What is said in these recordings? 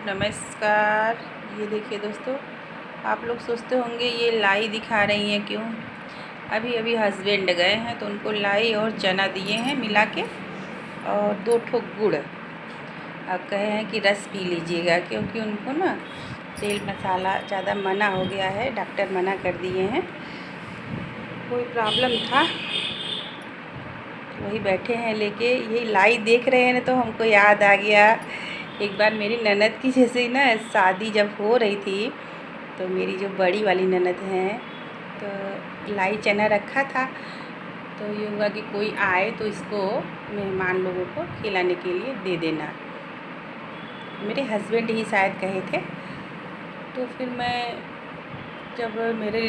नमस्कार। ये देखिए दोस्तों, आप लोग सोचते होंगे ये लाई दिखा रही हैं क्यों। अभी अभी हस्बैंड गए हैं तो उनको लाई और चना दिए हैं मिला के और 2 ठो गुड़। अब कहे हैं कि रस पी लीजिएगा क्योंकि उनको ना तेल मसाला ज़्यादा मना हो गया है, डॉक्टर मना कर दिए हैं। कोई प्रॉब्लम था, वही बैठे हैं लेके। यही लाई देख रहे हैं ना तो हमको याद आ गया, एक बार मेरी ननद की जैसे ही ना शादी जब हो रही थी तो मेरी जो बड़ी वाली ननद हैं तो लाई चना रखा था। तो ये हुआ कि कोई आए तो इसको मेहमान लोगों को खिलाने के लिए दे देना। मेरे हस्बैंड ही शायद कहे थे। तो फिर मैं जब मेरे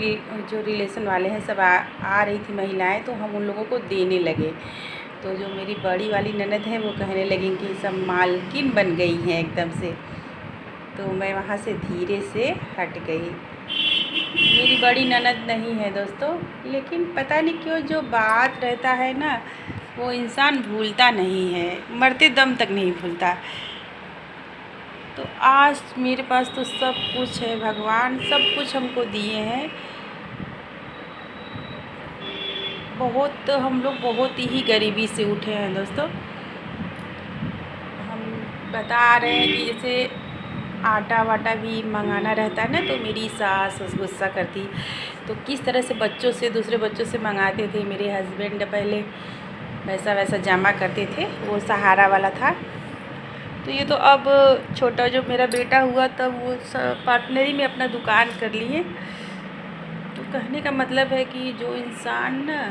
जो रिलेशन वाले हैं सब आ रही थी महिलाएं, तो हम उन लोगों को देने लगे। तो जो मेरी बड़ी वाली ननद है वो कहने लगी कि सब मालकिन बन गई हैं एकदम से। तो मैं वहाँ से धीरे से हट गई। मेरी बड़ी ननद नहीं है दोस्तों, लेकिन पता नहीं क्यों जो बात रहता है ना वो इंसान भूलता नहीं है, मरते दम तक नहीं भूलता। तो आज मेरे पास तो सब कुछ है, भगवान सब कुछ हमको दिए हैं। हम लोग बहुत ही गरीबी से उठे हैं दोस्तों। हम बता रहे हैं कि जैसे आटा वाटा भी मंगाना रहता है ना तो मेरी सास गुस्सा करती, तो किस तरह से बच्चों से दूसरे बच्चों से मंगाते थे। मेरे हस्बैंड पहले वैसा जमा करते थे, वो सहारा वाला था। तो ये तो अब छोटा जो मेरा बेटा हुआ तब वो पार्टनरी में अपना दुकान कर लिए। तो कहने का मतलब है कि जो इंसान ना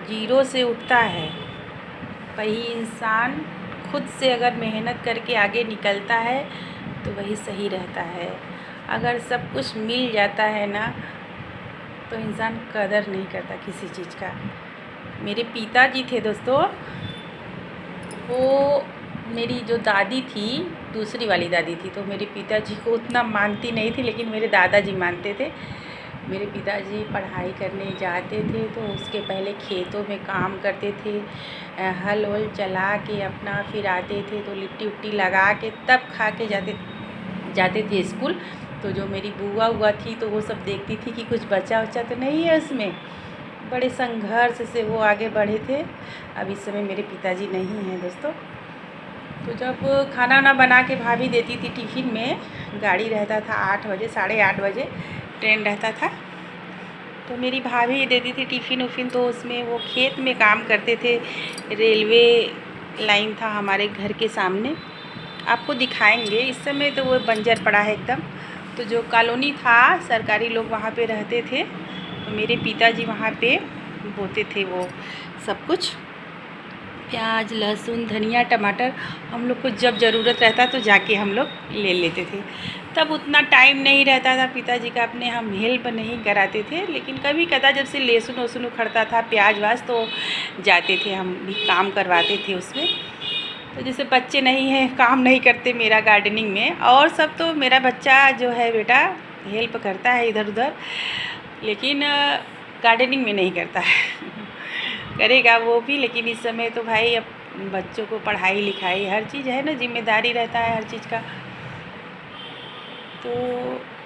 जीरो से उठता है, वही इंसान खुद से अगर मेहनत करके आगे निकलता है तो वही सही रहता है। अगर सब कुछ मिल जाता है ना तो इंसान कदर नहीं करता किसी चीज़ का। मेरे पिताजी थे दोस्तों, वो मेरी जो दादी थी, दूसरी वाली दादी थी, तो मेरे पिताजी को उतना मानती नहीं थी, लेकिन मेरे दादाजी मानते थे। मेरे पिताजी पढ़ाई करने जाते थे तो उसके पहले खेतों में काम करते थे, हल वल चला के अपना फिर आते थे तो लिट्टी उट्टी लगा के तब खा के जाते थे स्कूल। तो जो मेरी बुआ हुआ थी तो वो सब देखती थी कि कुछ बचा उचा तो नहीं है उसमें। बड़े संघर्ष से वो आगे बढ़े थे। अब इस समय मेरे पिताजी नहीं हैं दोस्तों। तो जब खाना वाना बना के भाभी देती थी टिफ़िन में, गाड़ी रहता था 8 बजे 8:30 बजे ट्रेन रहता था, तो मेरी भाभी देती थी टिफ़िन उफ़िन। तो उसमें वो खेत में काम करते थे, रेलवे लाइन था हमारे घर के सामने, आपको दिखाएंगे। इस समय तो वो बंजर पड़ा है एकदम। तो जो कॉलोनी था सरकारी लोग वहाँ पे रहते थे, तो मेरे पिताजी वहाँ पे बोते थे वो सब कुछ, प्याज लहसुन धनिया टमाटर। हम लोग को जब ज़रूरत रहता तो जाके हम लोग ले लेते थे। तब उतना टाइम नहीं रहता था पिताजी का, अपने हम हेल्प नहीं कराते थे, लेकिन कभी कदा जब से लहसुन वसुन उखड़ता था प्याज वाज तो जाते थे, हम भी काम करवाते थे उसमें। तो जैसे बच्चे नहीं हैं, काम नहीं करते मेरा गार्डनिंग में, और सब तो मेरा बच्चा जो है बेटा हेल्प करता है इधर उधर, लेकिन गार्डनिंग में नहीं करता है। करेगा वो भी, लेकिन इस समय तो भाई अब बच्चों को पढ़ाई लिखाई हर चीज़ है ना, जिम्मेदारी रहता है हर चीज़ का। तो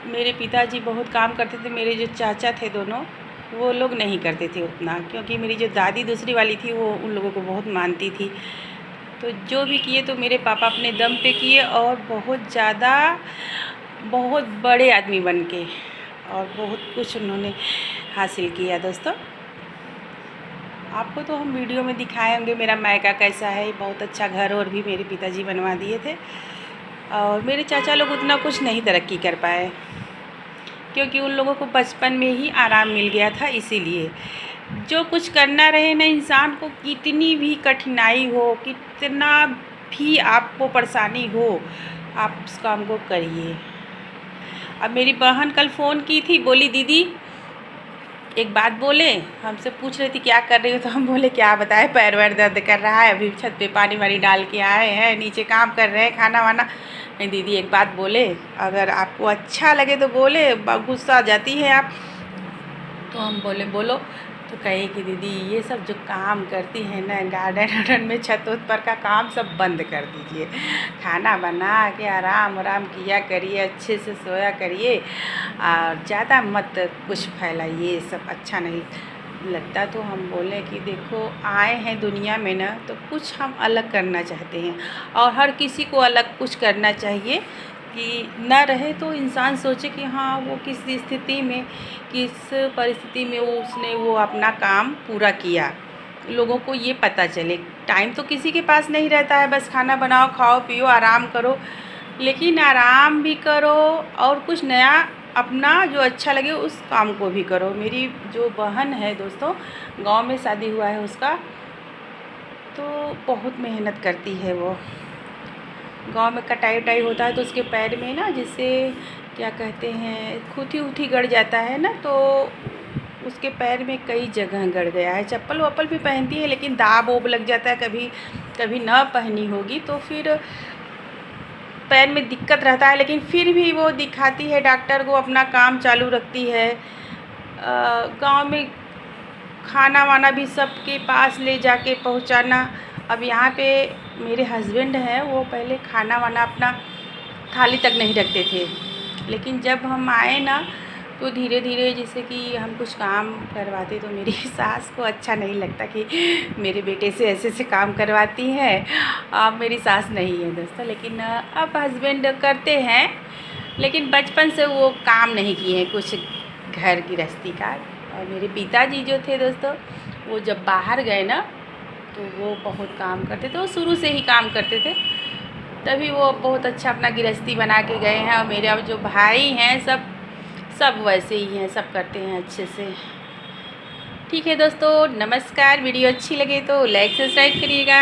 मेरे पिताजी बहुत काम करते थे। मेरे जो चाचा थे दोनों, वो लोग नहीं करते थे उतना, क्योंकि मेरी जो दादी दूसरी वाली थी वो उन लोगों को बहुत मानती थी। तो जो भी किए तो मेरे पापा अपने दम पे किए, और बहुत ज़्यादा बहुत बड़े आदमी बन के और बहुत कुछ उन्होंने हासिल किया दोस्तों। आपको तो हम वीडियो में दिखाए होंगे मेरा मायका कैसा है, बहुत अच्छा घर और भी मेरे पिताजी बनवा दिए थे। और मेरे चाचा लोग उतना कुछ नहीं तरक्की कर पाए, क्योंकि उन लोगों को बचपन में ही आराम मिल गया था। इसीलिए जो कुछ करना रहे ना, इंसान को कितनी भी कठिनाई हो, कितना भी आपको परेशानी हो, आप उस काम को करिए। अब मेरी बहन कल फ़ोन की थी, बोली दीदी एक बात बोले, हमसे पूछ रही थी क्या कर रही हो, तो हम बोले क्या बताए, पैर वैर दर्द कर रहा है, अभी छत पे पानी वानी डाल के आए हैं, नीचे काम कर रहे हैं, खाना वाना। नहीं दीदी एक बात बोले, अगर आपको अच्छा लगे तो बोले, गुस्सा आ जाती है आप। तो हम बोले बोलो। तो कहे कि दीदी ये सब जो काम करती है ना गार्डन वार्डन में छत उत पर का काम सब बंद कर दीजिए, खाना बना के आराम आराम किया करिए, अच्छे से सोया करिए और ज़्यादा मत कुछ फैलाइए, सब अच्छा नहीं लगता। तो हम बोले कि देखो आए हैं दुनिया में ना तो कुछ हम अलग करना चाहते हैं और हर किसी को अलग कुछ करना चाहिए कि ना रहे तो इंसान सोचे कि हाँ वो किस स्थिति में किस परिस्थिति में उसने वो अपना काम पूरा किया, लोगों को ये पता चले। टाइम तो किसी के पास नहीं रहता है, बस खाना बनाओ खाओ पियो आराम करो, लेकिन आराम भी करो और कुछ नया अपना जो अच्छा लगे उस काम को भी करो। मेरी जो बहन है दोस्तों, गांव में शादी हुआ है उसका, तो बहुत मेहनत करती है वो। गांव में कटाई वटाई होता है तो उसके पैर में ना जिसे क्या कहते हैं खूंटी उठी गड़ जाता है ना, तो उसके पैर में कई जगह गड़ गया है। चप्पल वप्पल भी पहनती है लेकिन दाग वोब लग जाता है, कभी कभी ना पहनी होगी तो फिर पैर में दिक्कत रहता है, लेकिन फिर भी वो दिखाती है डॉक्टर को, अपना काम चालू रखती है। गांव में खाना वाना भी सबके पास ले जाके पहुंचाना। अब यहाँ पे मेरे हस्बैंड हैं, वो पहले खाना वाना अपना थाली तक नहीं रखते थे, लेकिन जब हम आए ना तो धीरे धीरे जैसे कि हम कुछ काम करवाते तो मेरी सास को अच्छा नहीं लगता कि मेरे बेटे से ऐसे ऐसे काम करवाती हैं। अब मेरी सास नहीं है दोस्तों, लेकिन अब हस्बैंड करते हैं, लेकिन बचपन से वो काम नहीं किए हैं कुछ घर गृहस्थी का। और मेरे पिताजी जो थे दोस्तों, वो जब बाहर गए ना तो वो बहुत काम करते थे, वो शुरू से ही काम करते थे, तभी वो बहुत अच्छा अपना गृहस्थी बना के गए हैं। और मेरे अब जो भाई हैं सब वैसे ही हैं, सब करते हैं अच्छे से। ठीक है दोस्तों, नमस्कार। वीडियो अच्छी लगे तो लाइक सब्सक्राइब करिएगा।